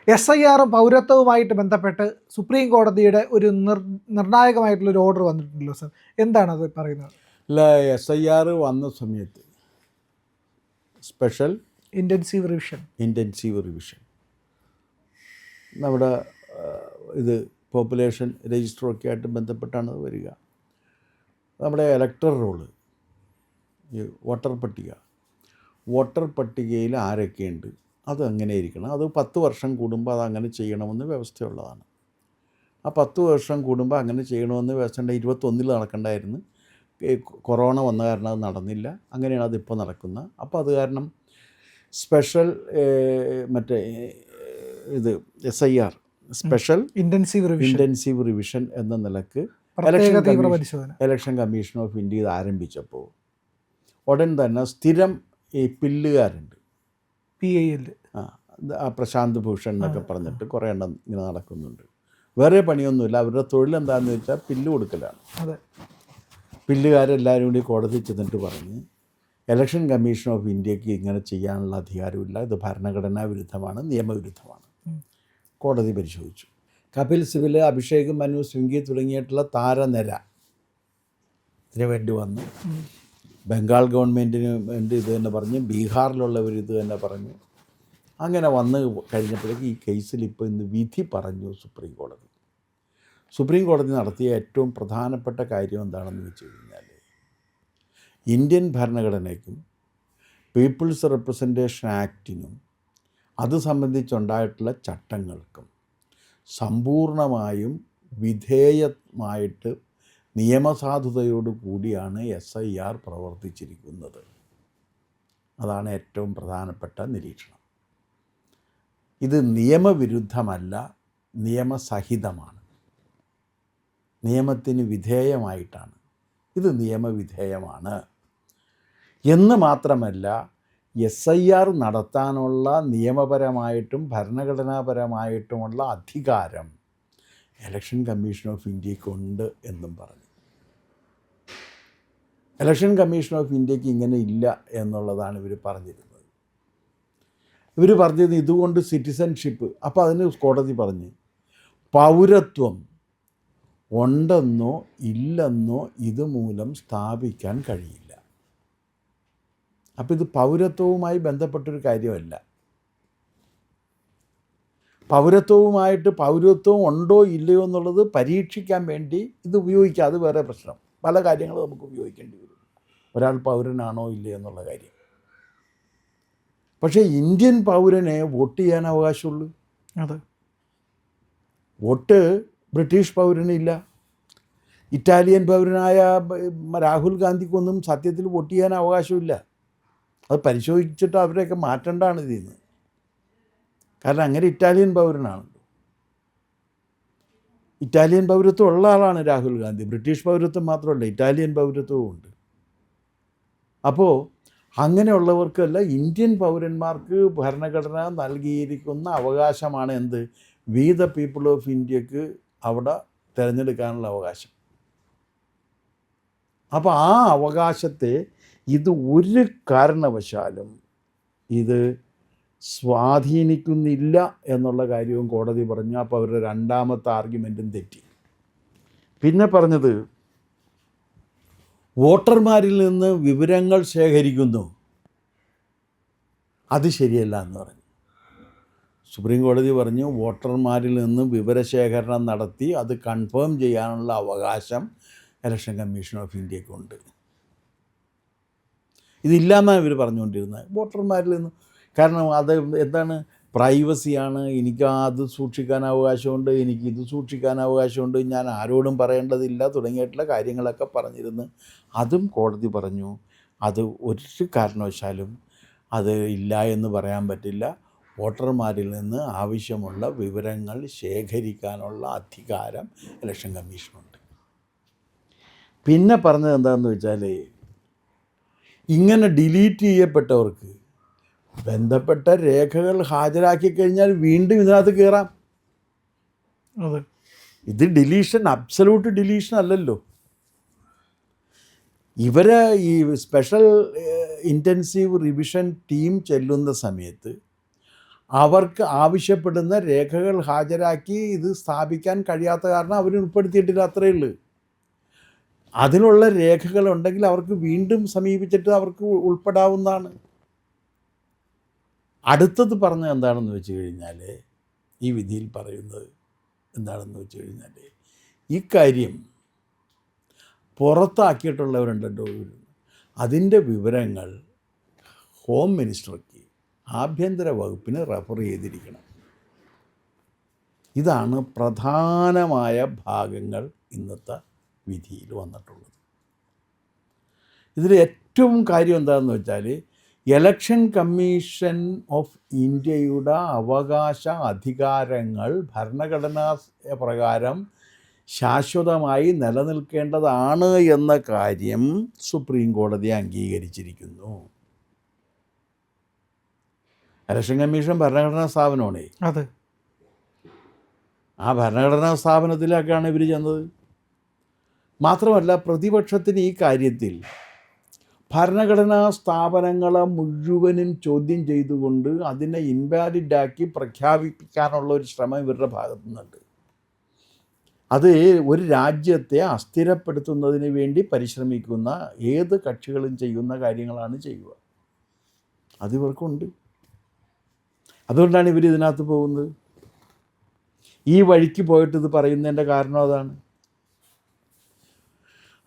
SIR പൗരത്വവുമായിട്ട് ബന്ധപ്പെട്ട് supreme കോടതിയുടെ ഒരു നിർണായകമായിട്ടുള്ളൊരു ഓർഡർ വന്നിട്ടുണ്ടല്ലോ സർ, എന്താണത് പറയുന്നത്? അല്ല, SIR വന്ന സമയത്ത് സ്പെഷ്യൽ ഇൻറ്റൻസീവ് റിവിഷൻ നമ്മുടെ ഇത് പോപ്പുലേഷൻ രജിസ്റ്ററൊക്കെ ആയിട്ട് ബന്ധപ്പെട്ടാണ് വരിക. നമ്മുടെ ഇലക്ടർ റോള്, ഈ വോട്ടർ പട്ടികയിൽ ആരൊക്കെയുണ്ട് അത് അങ്ങനെ ഇരിക്കണം. അത് 10 വർഷം കൂടുമ്പോൾ അതങ്ങനെ ചെയ്യണമെന്ന് വ്യവസ്ഥയുള്ളതാണ്. ആ 10 വർഷം കൂടുമ്പോൾ അങ്ങനെ ചെയ്യണമെന്ന് വ്യവസ്ഥ 21 നടക്കണ്ടായിരുന്നു. കൊറോണ വന്ന കാരണം അത് നടന്നില്ല. അങ്ങനെയാണ് അതിപ്പോൾ നടക്കുന്നത്. അപ്പോൾ അത് കാരണം സ്പെഷ്യൽ മറ്റേ ഇത് SIR സ്പെഷ്യൽ ഇൻറ്റൻസീവ് റിവിഷൻ എന്ന നിലക്ക് ഇലക്ഷൻ കമ്മീഷൻ ഓഫ് ഇന്ത്യ ഇത് ആരംഭിച്ചപ്പോൾ ഉടൻ തന്നെ സ്ഥിരം ഈ പില്ലുകാരുണ്ട്, PIL, പ്രശാന്ത് ഭൂഷൺ എന്നൊക്കെ പറഞ്ഞിട്ട് കുറേ എണ്ണം ഇങ്ങനെ നടക്കുന്നുണ്ട്. വേറെ പണിയൊന്നുമില്ല. അവരുടെ തൊഴിലെന്താണെന്ന് വെച്ചാൽ പില്ല് കൊടുക്കലാണ്. പില്ലുകാരെല്ലാവരും കൂടി കോടതി ചെന്നിട്ട് പറഞ്ഞ് ഇലക്ഷൻ കമ്മീഷൻ ഓഫ് ഇന്ത്യക്ക് ഇങ്ങനെ ചെയ്യാനുള്ള അധികാരമില്ല, ഇത് ഭരണഘടനാ വിരുദ്ധമാണ്, നിയമവിരുദ്ധമാണ്. കോടതി പരിശോധിച്ചു. കപിൽ സിബൽ, അഭിഷേക് മനു സിംഗ്വി തുടങ്ങിയിട്ടുള്ള താരനിര ഇതിനു വേണ്ടി വന്നു. ബംഗാൾ ഗവൺമെൻറ്റിന് വേണ്ടി ഇത് തന്നെ പറഞ്ഞു, ബീഹാറിലുള്ളവർ ഇത് തന്നെ പറഞ്ഞു. അങ്ങനെ വന്ന് കഴിഞ്ഞപ്പോഴേക്ക് ഈ കേസിൽ ഇപ്പോൾ ഇന്ന് വിധി പറഞ്ഞു സുപ്രീം കോടതി നടത്തിയ ഏറ്റവും പ്രധാനപ്പെട്ട കാര്യം എന്താണെന്ന് വെച്ച് കഴിഞ്ഞാൽ, ഇന്ത്യൻ ഭരണഘടനയ്ക്കും പീപ്പിൾസ് റെപ്രസെൻറ്റേഷൻ ആക്റ്റിനും അത് സംബന്ധിച്ചുണ്ടായിട്ടുള്ള ചട്ടങ്ങൾക്കും സമ്പൂർണമായും വിധേയമായിട്ട് നിയമസാധുതയോടു കൂടിയാണ് SIR പ്രവർത്തിച്ചിരിക്കുന്നത്. അതാണ് ഏറ്റവും പ്രധാനപ്പെട്ട നിരീക്ഷണം. ഇത് നിയമവിരുദ്ധമല്ല, നിയമസഹിതമാണ്, നിയമത്തിന് വിധേയമായിട്ടാണ്. ഇത് നിയമവിധേയമാണ് എന്ന് മാത്രമല്ല, SIR നടത്താനുള്ള നിയമപരമായിട്ടും ഭരണഘടനാപരമായിട്ടുമുള്ള അധികാരം ഇലക്ഷൻ കമ്മീഷൻ ഓഫ് ഇന്ത്യക്കുണ്ട് എന്നും പറഞ്ഞു. ഇലക്ഷൻ കമ്മീഷൻ ഓഫ് ഇന്ത്യക്ക് ഇങ്ങനെ ഇല്ല എന്നുള്ളതാണ് ഇവർ പറഞ്ഞിരുന്നത്. ഇവർ പറഞ്ഞത് ഇതുകൊണ്ട് സിറ്റിസൺഷിപ്പ്, അപ്പോൾ അതിന് കോടതി പറഞ്ഞ് പൗരത്വം ഉണ്ടെന്നോ ഇല്ലെന്നോ ഇതുമൂലം സ്ഥാപിക്കാൻ കഴിയില്ല. അപ്പോൾ ഇത് പൗരത്വവുമായി ബന്ധപ്പെട്ടൊരു കാര്യമല്ല. പൗരത്വം ഉണ്ടോ ഇല്ലയോ എന്നുള്ളത് പരീക്ഷിക്കാൻ വേണ്ടി ഇത് ഉപയോഗിക്കുക, അത് വേറെ പ്രശ്നം. പല കാര്യങ്ങളും നമുക്ക് ഉപയോഗിക്കേണ്ടി വരും, ഒരാൾ പൗരനാണോ ഇല്ലയോ എന്നുള്ള കാര്യം. പക്ഷേ ഇന്ത്യൻ പൗരനെ വോട്ട് ചെയ്യാൻ അവകാശമുള്ളൂ. വോട്ട് ബ്രിട്ടീഷ് പൗരനില്ല. ഇറ്റാലിയൻ പൗരനായ രാഹുൽ ഗാന്ധിക്കൊന്നും സത്യത്തിൽ വോട്ട് ചെയ്യാൻ അവകാശമില്ല. അത് പരിശോധിച്ചിട്ട് അവരെയൊക്കെ മാറ്റേണ്ടതാണ് ഇതിന്ന്. കാരണം അങ്ങനെ ഇറ്റാലിയൻ പൗരനാണല്ലോ. ഇറ്റാലിയൻ പൗരത്വം ഉള്ള ആളാണ് രാഹുൽ ഗാന്ധി. ബ്രിട്ടീഷ് പൗരത്വം മാത്രമല്ല, ഇറ്റാലിയൻ പൗരത്വവും ഉണ്ട്. അപ്പോൾ അങ്ങനെയുള്ളവർക്കല്ല, ഇന്ത്യൻ പൗരന്മാർക്ക് ഭരണഘടന നൽകിയിരിക്കുന്ന അവകാശമാണ് എന്ത്, വി ദ പീപ്പിൾ ഓഫ് ഇന്ത്യക്ക് അവിടെ തിരഞ്ഞെടുക്കാനുള്ള അവകാശം. അപ്പോൾ ആ അവകാശത്തെ ഇത് ഒരു കാരണവശാലും ഇത് സ്വാധീനിക്കുന്നില്ല എന്നുള്ള കാര്യവും കോടതി പറഞ്ഞു. അപ്പോൾ അവരുടെ രണ്ടാമത്തെ ആർഗ്യുമെൻറ്റും തെറ്റി. പിന്നെ പറഞ്ഞത് വോട്ടർമാരിൽ നിന്ന് വിവരങ്ങൾ ശേഖരിക്കുന്നു, അത് ശരിയല്ല എന്ന് പറഞ്ഞു. സുപ്രീം കോടതി പറഞ്ഞു വോട്ടർമാരിൽ നിന്ന് വിവരശേഖരണം നടത്തി അത് കൺഫേം ചെയ്യാനുള്ള അവകാശം ഇലക്ഷൻ കമ്മീഷൻ ഓഫ് ഇന്ത്യക്കുണ്ട്. ഇതില്ലാന്നാണ് ഇവർ പറഞ്ഞുകൊണ്ടിരുന്നത്, വോട്ടർമാരിൽ നിന്ന്. കാരണം അത് എന്താണ്, പ്രൈവസിയാണ്, എനിക്ക് അത് സൂക്ഷിക്കാൻ അവകാശമുണ്ട്, എനിക്ക് ഇത് സൂക്ഷിക്കാൻ അവകാശമുണ്ട്, ഞാൻ ആരോടും പറയേണ്ടതില്ല തുടങ്ങിയിട്ടുള്ള കാര്യങ്ങളൊക്കെ പറഞ്ഞിരുന്നു. അതും കോടതി പറഞ്ഞു അത് ഒരു കാരണവശാലും അത് ഇല്ല എന്ന് പറയാൻ പറ്റില്ല. വോട്ടർമാരിൽ നിന്ന് ആവശ്യമുള്ള വിവരങ്ങൾ ശേഖരിക്കാനുള്ള അധികാരം ഇലക്ഷൻ കമ്മീഷനുണ്ട്. പിന്നെ പറഞ്ഞത് എന്താണെന്ന് വെച്ചാൽ, ഇങ്ങനെ ഡിലീറ്റ് ചെയ്യപ്പെട്ടവർക്ക് ബന്ധപ്പെട്ട രേഖകൾ ഹാജരാക്കി കഴിഞ്ഞാൽ വീണ്ടും ഇതിനകത്ത് കയറാം. ഇത് ഡിലീഷൻ, അബ്സല്യൂട്ട് ഡിലീഷൻ അല്ലല്ലോ. ഇവരെ ഈ സ്പെഷ്യൽ ഇൻറ്റൻസീവ് റിവിഷൻ ടീം ചെല്ലുന്ന സമയത്ത് അവർക്ക് ആവശ്യപ്പെടുന്ന രേഖകൾ ഹാജരാക്കി ഇത് സ്ഥാപിക്കാൻ കഴിയാത്ത കാരണം അവർ ഉൾപ്പെടുത്തിയിട്ടില്ല, അത്രയേ ഉള്ളൂ. അതിനുള്ള രേഖകളുണ്ടെങ്കിൽ അവർക്ക് വീണ്ടും സമീപിച്ചിട്ട് അവർക്ക് ഉൾപ്പെടാവുന്നതാണ്. അടുത്തത് പറഞ്ഞത് എന്താണെന്ന് വെച്ച് കഴിഞ്ഞാൽ, ഈ വിധിയിൽ പറയുന്നത് എന്താണെന്ന് വെച്ച് കഴിഞ്ഞാൽ, ഈ കാര്യം പുറത്താക്കിയിട്ടുള്ളവരുണ്ടല്ലോ, അതിൻ്റെ വിവരങ്ങൾ ഹോം മിനിസ്റ്റർക്ക്, ആഭ്യന്തര വകുപ്പിന് റെഫർ ചെയ്തിരിക്കണം. ഇതാണ് പ്രധാനമായ ഭാഗങ്ങൾ ഇന്നത്തെ വിധിയിൽ വന്നിട്ടുള്ളത്. ഇതിൽ ഏറ്റവും കാര്യം എന്താണെന്ന് വെച്ചാൽ, ഇലക്ഷൻ കമ്മീഷൻ ഓഫ് ഇന്ത്യയുടെ അവകാശ അധികാരങ്ങൾ ഭരണഘടനാ പ്രകാരം ശാശ്വതമായി നിലനിൽക്കേണ്ടതാണ് എന്ന കാര്യം സുപ്രീം കോടതി അംഗീകരിച്ചിരിക്കുന്നു. ഇലക്ഷൻ കമ്മീഷൻ ഭരണഘടനാ സ്ഥാപനമാണ്. അതെ, ആ ഭരണഘടനാ സ്ഥാപനത്തിലേക്കാണ് ഇവർ ചെന്നത്. മാത്രമല്ല, പ്രതിപക്ഷത്തിന് ഈ കാര്യത്തിൽ ഭരണഘടനാ സ്ഥാപനങ്ങളെ മുഴുവനും ചോദ്യം ചെയ്തുകൊണ്ട് അതിനെ ഇൻവാലിഡാക്കി പ്രഖ്യാപിക്കാനുള്ള ഒരു ശ്രമം ഇവരുടെ ഭാഗത്തു നിന്നുണ്ട്. അത് ഒരു രാജ്യത്തെ അസ്ഥിരപ്പെടുത്തുന്നതിന് വേണ്ടി പരിശ്രമിക്കുന്ന ഏത് കക്ഷികളും ചെയ്യുന്ന കാര്യങ്ങളാണ് ചെയ്യുക. അതിവർക്കുണ്ട്. അതുകൊണ്ടാണ് ഇവർ ഇതിനകത്ത് പോകുന്നത്. ഈ വഴിക്ക് പോയിട്ട് ഇത് പറയുന്നതിൻ്റെ കാരണം അതാണ്.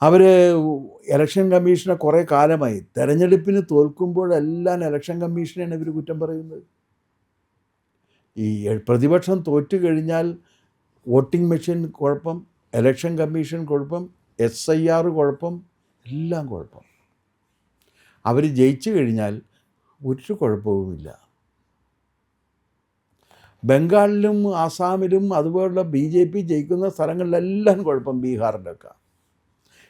അവർ ഇലക്ഷൻ കമ്മീഷനെ കുറേ കാലമായി തെരഞ്ഞെടുപ്പിന് തോൽക്കുമ്പോഴെല്ലാം ഇലക്ഷൻ കമ്മീഷനെയാണ് ഇവർ കുറ്റം പറയുന്നത്. ഈ പ്രതിപക്ഷം തോറ്റു കഴിഞ്ഞാൽ വോട്ടിംഗ് മെഷീൻ കുഴപ്പം, ഇലക്ഷൻ കമ്മീഷൻ കുഴപ്പം, SIR കുഴപ്പം, എല്ലാം കുഴപ്പം. അവർ ജയിച്ചു കഴിഞ്ഞാൽ ഒരു കുഴപ്പവുമില്ല. ബംഗാളിലും ആസാമിലും അതുപോലുള്ള BJP ജയിക്കുന്ന സ്ഥലങ്ങളിലെല്ലാം കുഴപ്പം, ബീഹാറിലൊക്കെ.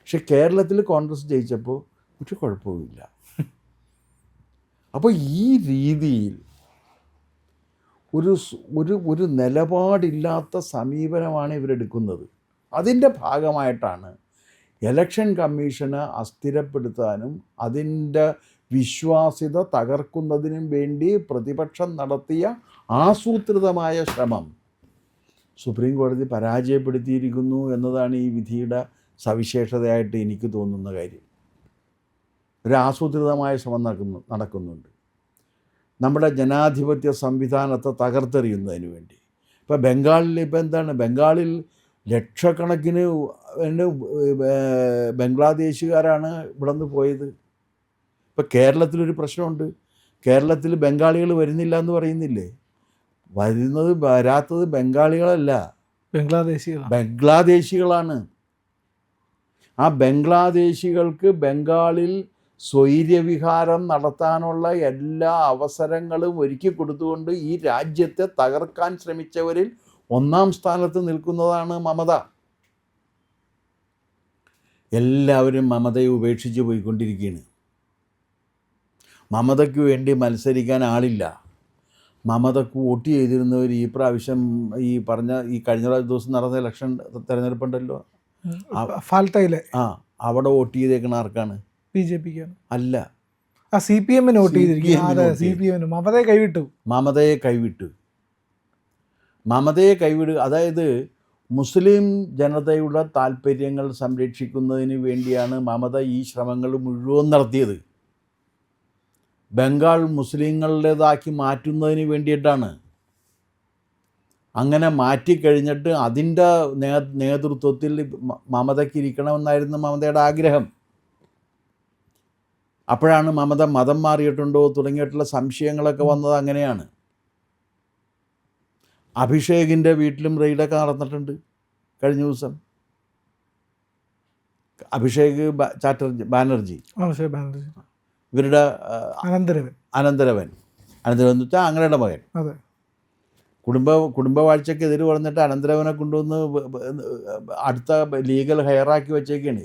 പക്ഷെ കേരളത്തിൽ കോൺഗ്രസ് ജയിച്ചപ്പോൾ ഒരു കുഴപ്പവുമില്ല. അപ്പോൾ ഈ രീതിയിൽ ഒരു നിലപാടില്ലാത്ത സമീപനമാണ് ഇവരെടുക്കുന്നത്. അതിൻ്റെ ഭാഗമായിട്ടാണ് ഇലക്ഷൻ കമ്മീഷനെ അസ്ഥിരപ്പെടുത്താനും അതിൻ്റെ വിശ്വാസ്യത തകർക്കുന്നതിനും വേണ്ടി പ്രതിപക്ഷം നടത്തിയ ആസൂത്രിതമായ ശ്രമം സുപ്രീം കോടതി പരാജയപ്പെടുത്തിയിരിക്കുന്നു എന്നതാണ് ഈ വിധിയുടെ സവിശേഷതയായിട്ട് എനിക്ക് തോന്നുന്ന കാര്യം. ഒരു ആസൂത്രിതമായ ശ്രമം നടക്കുന്നുണ്ട് നമ്മുടെ ജനാധിപത്യ സംവിധാനത്തെ തകർത്തെറിയുന്നതിന് വേണ്ടി. ഇപ്പോൾ ബംഗാളിൽ എന്താണ്, ബംഗാളിൽ ലക്ഷക്കണക്കിന് ബംഗ്ലാദേശുകാരാണ് ഇവിടെ നിന്ന് പോയത്. ഇപ്പോൾ കേരളത്തിലൊരു പ്രശ്നമുണ്ട്. കേരളത്തിൽ ബംഗാളികൾ വരുന്നില്ല എന്ന് പറയുന്നില്ലേ? വരാത്തത് ബംഗാളികളല്ല, ബംഗ്ലാദേശികളാണ്. ആ ബംഗ്ലാദേശികൾക്ക് ബംഗാളിൽ സ്വൈര്യവിഹാരം നടത്താനുള്ള എല്ലാ അവസരങ്ങളും ഒരുക്കി കൊടുത്തുകൊണ്ട് ഈ രാജ്യത്തെ തകർക്കാൻ ശ്രമിച്ചവരിൽ ഒന്നാം സ്ഥാനത്ത് നിൽക്കുന്നതാണ് മമത. എല്ലാവരും മമതയെ ഉപേക്ഷിച്ച് പോയിക്കൊണ്ടിരിക്കുകയാണ്. മമതയ്ക്ക് വേണ്ടി മത്സരിക്കാൻ ആളില്ല. മമതക്ക് വോട്ട് ചെയ്തിരുന്നവർ ഈ പ്രാവശ്യം ഈ കഴിഞ്ഞ ദിവസം നടന്ന ഇലക്ഷൻ തെരഞ്ഞെടുപ്പുണ്ടല്ലോ, ഫാൽത്തയിലെ അവിടെ വോട്ട് ചെയ്തേക്കണ ആർക്കാണ്? BJPക്കാണ്. അല്ല, CPM വോട്ട് ചെയ്തിരിക്കുന്നു. മമതയെ കൈവിടുക. അതായത് മുസ്ലിം ജനതയുടെ താല്പര്യങ്ങൾ സംരക്ഷിക്കുന്നതിന് വേണ്ടിയാണ് മമത ഈ ശ്രമങ്ങൾ മുഴുവൻ നടത്തിയത്. ബംഗാൾ മുസ്ലിങ്ങളുടേതാക്കി മാറ്റുന്നതിന് വേണ്ടിയിട്ടാണ്. അങ്ങനെ മാറ്റിക്കഴിഞ്ഞിട്ട് അതിൻ്റെ നേതൃത്വത്തിൽ മമതയ്ക്ക് ഇരിക്കണമെന്നായിരുന്നു മമതയുടെ ആഗ്രഹം. അപ്പോഴാണ് മമത മതം മാറിയിട്ടുണ്ടോ തുടങ്ങിയിട്ടുള്ള സംശയങ്ങളൊക്കെ വന്നത്. അങ്ങനെയാണ്. അഭിഷേകിൻ്റെ വീട്ടിലും റെയ്ഡൊക്കെ നടന്നിട്ടുണ്ട് കഴിഞ്ഞ ദിവസം. അഭിഷേക് ബാനർജി ഇവരുടെ അനന്തരവൻ എന്ന് വെച്ചാൽ അങ്ങയുടെ മകൻ. കുടുംബവാഴ്ചയ്ക്ക് എതിര് പറഞ്ഞിട്ട് അനന്തരവനെ കൊണ്ടുവന്ന് അടുത്ത ലീഗൽ ഹയറാക്കി വെച്ചേക്കാണ്.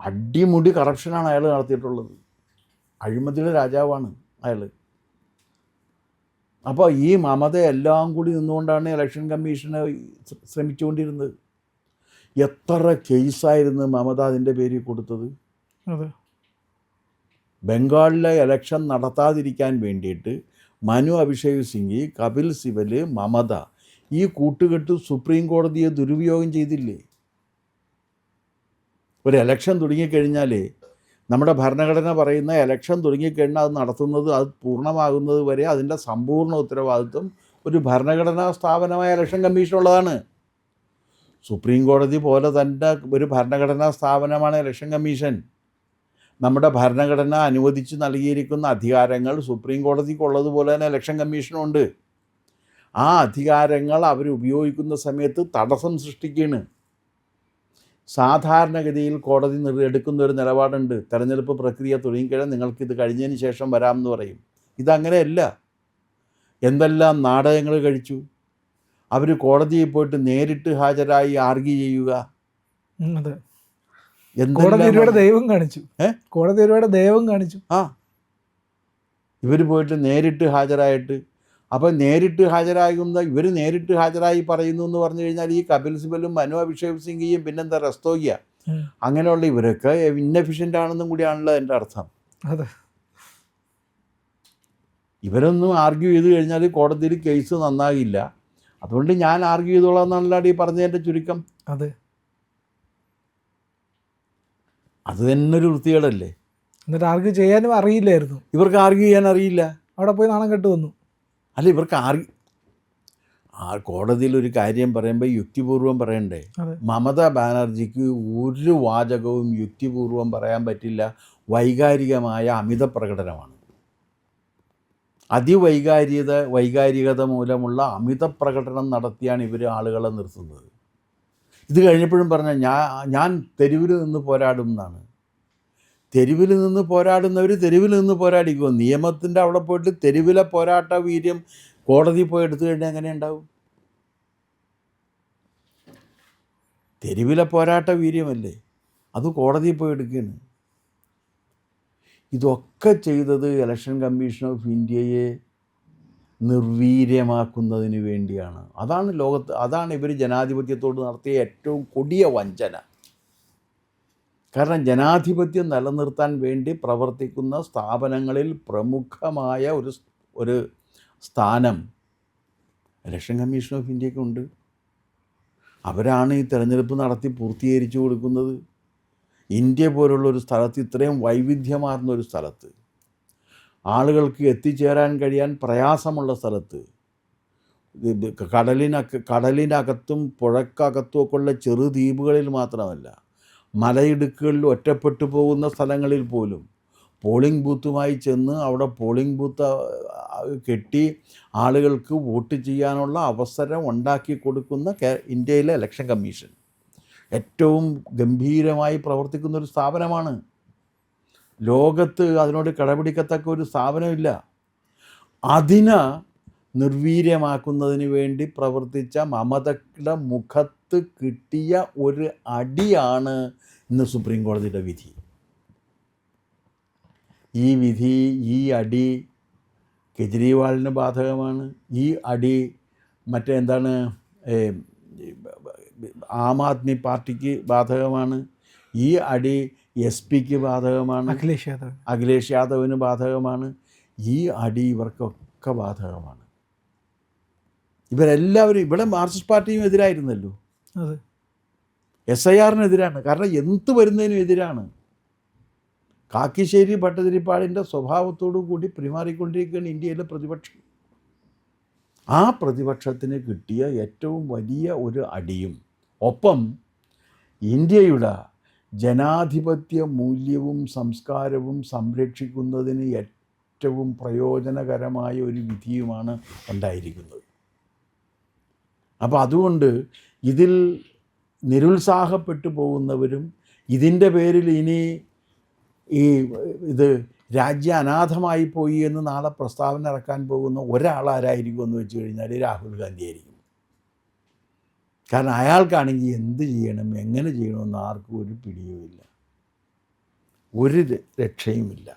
അടിമുടി കറപ്ഷനാണ് അയാൾ നടത്തിയിട്ടുള്ളത്. അഴിമതിയുടെ രാജാവാണ് അയാൾ. അപ്പോൾ ഈ മമത എല്ലാം കൂടി നിന്നുകൊണ്ടാണ് ഇലക്ഷൻ കമ്മീഷനെ ശ്രമിച്ചുകൊണ്ടിരുന്നത്. എത്ര കേസായിരുന്നു മമത അതിൻ്റെ പേരിൽ കൊടുത്തത്? ബംഗാളിലെ ഇലക്ഷൻ നടത്താതിരിക്കാൻ വേണ്ടിയിട്ട് മനു അഭിഷേക് സിംഗ്, കപിൽ സിബൽ, മമത, ഈ കൂട്ടുകെട്ട് സുപ്രീം കോടതിയെ ദുരുപയോഗം ചെയ്തില്ലേ? ഒരു എലക്ഷൻ തുടങ്ങിക്കഴിഞ്ഞാൽ നമ്മുടെ ഭരണഘടന പറയുന്ന എലക്ഷൻ തുടങ്ങിക്കഴിഞ്ഞാൽ അത് നടത്തുന്നത്, അത് പൂർണ്ണമാകുന്നത് വരെ അതിൻ്റെ സമ്പൂർണ്ണ ഉത്തരവാദിത്വം ഒരു ഭരണഘടനാ സ്ഥാപനമായ ഇലക്ഷൻ കമ്മീഷനുള്ളതാണ്. സുപ്രീം കോടതി പോലെ തന്നെ ഒരു ഭരണഘടനാ സ്ഥാപനമാണ് ഇലക്ഷൻ കമ്മീഷൻ. നമ്മുടെ ഭരണഘടന അനുവദിച്ച് നൽകിയിരിക്കുന്ന അധികാരങ്ങൾ സുപ്രീം കോടതിക്കുള്ളതുപോലെ തന്നെ ഇലക്ഷൻ കമ്മീഷനുണ്ട്. ആ അധികാരങ്ങൾ അവർ ഉപയോഗിക്കുന്ന സമയത്ത് തടസ്സം സൃഷ്ടിക്കുകയാണ്. സാധാരണഗതിയിൽ കോടതി എടുക്കുന്ന ഒരു നിലപാടുണ്ട്, തെരഞ്ഞെടുപ്പ് പ്രക്രിയ തുടങ്ങിക്കഴിഞ്ഞാൽ നിങ്ങൾക്കിത് കഴിഞ്ഞതിന് ശേഷം വരാമെന്ന് പറയും. ഇതങ്ങനെയല്ല. എന്തെല്ലാം നാടകങ്ങൾ കഴിച്ചു. അവർ കോടതിയിൽ പോയിട്ട് നേരിട്ട് ഹാജരായി ആർഗ്യൂ ചെയ്യുക. ദൈവം കാണിച്ചു. കോടതി ഒരുപാട് ദൈവം കാണിച്ചു. ഇവർ പോയിട്ട് നേരിട്ട് ഹാജരായിട്ട്, അപ്പം ഇവർ നേരിട്ട് ഹാജരായി പറയുന്നു എന്ന് പറഞ്ഞു കഴിഞ്ഞാൽ ഈ കപിൽ സിബലും മനു അഭിഷേക് സിംഗിയും പിന്നെന്താ റസ്തോഗിയ, അങ്ങനെയുള്ള ഇവരൊക്കെ ഇന്നെഫിഷ്യൻ്റ് ആണെന്നും കൂടിയാണല്ലോ എൻ്റെ അർത്ഥം. ഇവരൊന്നും ആർഗ്യൂ ചെയ്ത് കഴിഞ്ഞാൽ കോടതിയിൽ കേസ് നന്നാകില്ല. അതുകൊണ്ട് ഞാൻ ആർഗ്യൂ ചെയ്തോളാം എന്നാണല്ലോ ഈ പറഞ്ഞതിൻ്റെ ചുരുക്കം. അത് തന്നെ ഒരു വൃത്തികേടല്ലേ? എന്നിട്ട് ആർഗ്യൂ ചെയ്യാനും അറിയില്ലായിരുന്നു. ഇവർക്ക് ആർഗ്യൂ ചെയ്യാൻ അറിയില്ല. അവിടെ പോയി നാണം കെട്ട് വന്നു. അല്ല, ഇവർക്ക് കോടതിയിൽ ഒരു കാര്യം പറയുമ്പോൾ യുക്തിപൂർവം പറയണ്ടേ? മമതാ ബാനർജിക്ക് ഒരു വാചകവും യുക്തിപൂർവം പറയാൻ പറ്റില്ല. വൈകാരികമായ അമിത പ്രകടനമാണ്. വൈകാരികത മൂലമുള്ള അമിത പ്രകടനം നടത്തിയാണ് ഇവർ ആളുകളെ നിർത്തുന്നത്. ഇത് കഴിഞ്ഞപ്പോഴും പറഞ്ഞാൽ ഞാൻ തെരുവിൽ നിന്ന് പോരാടും എന്നാണ്. തെരുവിൽ നിന്ന് പോരാടുന്നവർ തെരുവിൽ നിന്ന് പോരാടിക്കുമോ? നിയമത്തിൻ്റെ അവിടെ പോയിട്ട് തെരുവിലെ പോരാട്ട വീര്യം കോടതി പോയി എടുത്തു കഴിഞ്ഞാൽ എങ്ങനെ ഉണ്ടാവും? തെരുവിലെ പോരാട്ട വീര്യമല്ലേ, അത് കോടതിയിൽ പോയി എടുക്കുകയാണ്. ഇതൊക്കെ ചെയ്തത് ഇലക്ഷൻ കമ്മീഷൻ ഓഫ് ഇന്ത്യയെ നിർവീര്യമാക്കുന്നതിന് വേണ്ടിയാണ്. അതാണ് ഇവർ ജനാധിപത്യത്തോട് നടത്തിയ ഏറ്റവും കൊടിയ വഞ്ചന. കാരണം ജനാധിപത്യം നിലനിർത്താൻ വേണ്ടി പ്രവർത്തിക്കുന്ന സ്ഥാപനങ്ങളിൽ പ്രമുഖമായ ഒരു സ്ഥാനം ഇലക്ഷൻ കമ്മീഷൻ ഓഫ് ഇന്ത്യക്കുണ്ട്. അവരാണ് ഈ തെരഞ്ഞെടുപ്പ് നടത്തി പൂർത്തീകരിച്ചു കൊടുക്കുന്നത്. ഇന്ത്യ പോലുള്ളൊരു സ്ഥലത്ത്, ഇത്രയും വൈവിധ്യമാർന്നൊരു സ്ഥലത്ത്, ആളുകൾക്ക് എത്തിച്ചേരാൻ കഴിയാൻ പ്രയാസമുള്ള സ്ഥലത്ത്, കടലിനകത്തും പുഴക്കകത്തും ഒക്കെ ഉള്ള ചെറു ദ്വീപുകളിൽ മാത്രമല്ല, മലയിടുക്കുകളിൽ ഒറ്റപ്പെട്ടു പോകുന്ന സ്ഥലങ്ങളിൽ പോലും പോളിംഗ് ബൂത്തുമായി ചെന്ന് അവിടെ പോളിംഗ് ബൂത്ത് കെട്ടി ആളുകൾക്ക് വോട്ട് ചെയ്യാനുള്ള അവസരം ഉണ്ടാക്കി കൊടുക്കുന്ന ഇന്ത്യയിലെ ഇലക്ഷൻ കമ്മീഷൻ ഏറ്റവും ഗംഭീരമായി പ്രവർത്തിക്കുന്നൊരു സ്ഥാപനമാണ്. ലോകത്ത് അതിനോട് കടപിടിക്കത്തക്ക ഒരു സ്ഥാപനമില്ല. അതിനെ നിർവീര്യമാക്കുന്നതിന് വേണ്ടി പ്രവർത്തിച്ച മമതയുടെ മുഖത്ത് കിട്ടിയ ഒരു അടിയാണ് ഇന്ന് സുപ്രീം കോടതിയുടെ വിധി. ഈ അടി കെജ്രിവാളിന് ബാധകമാണ്. ഈ അടി ആം ആദ്മി പാർട്ടിക്ക് ബാധകമാണ്. ഈ അടി SP-ക്ക് ബാധകമാണ്. അഖിലേഷ് യാദവിന് ബാധകമാണ്. ഈ അടി ഇവർക്കൊക്കെ ബാധകമാണ്. ഇവരെല്ലാവരും ഇവിടെ മാർക്സിസ്റ്റ് പാർട്ടിയും എതിരായിരുന്നല്ലോ. SIR-നെതിരാണ്. കാരണം എന്ത് വരുന്നതിനും എതിരാണ്. കാക്കിശ്ശേരി ഭട്ടതിരിപ്പാടിൻ്റെ സ്വഭാവത്തോടു കൂടി പെരുമാറിക്കൊണ്ടിരിക്കുകയാണ് ഇന്ത്യയിലെ പ്രതിപക്ഷം. ആ പ്രതിപക്ഷത്തിന് കിട്ടിയ ഏറ്റവും വലിയ ഒരു അടിയും ഒപ്പം ഇന്ത്യയുടെ ജനാധിപത്യ മൂല്യവും സംസ്കാരവും സംരക്ഷിക്കുന്നതിന് ഏറ്റവും പ്രയോജനകരമായ ഒരു വിധിയുമാണ് ഉണ്ടായിരിക്കുന്നത്. അപ്പോൾ അതുകൊണ്ട് ഇതിൽ നിരുത്സാഹപ്പെട്ടു പോകുന്നവരും ഇതിൻ്റെ പേരിൽ ഇനി ഇത് രാജ്യം അനാഥമായി പോയി എന്ന് നാളെ പ്രസ്താവന ഇറക്കാൻ പോകുന്ന ഒരാളാരായിരിക്കും എന്ന് വെച്ച് കഴിഞ്ഞാൽ രാഹുൽ ഗാന്ധി ആയിരിക്കും. കാരണം അയാൾക്കാണെങ്കിൽ എന്ത് ചെയ്യണം, എങ്ങനെ ചെയ്യണമെന്ന് ആർക്കും ഒരു പിടിയുമില്ല, ഒരു രക്ഷയുമില്ല.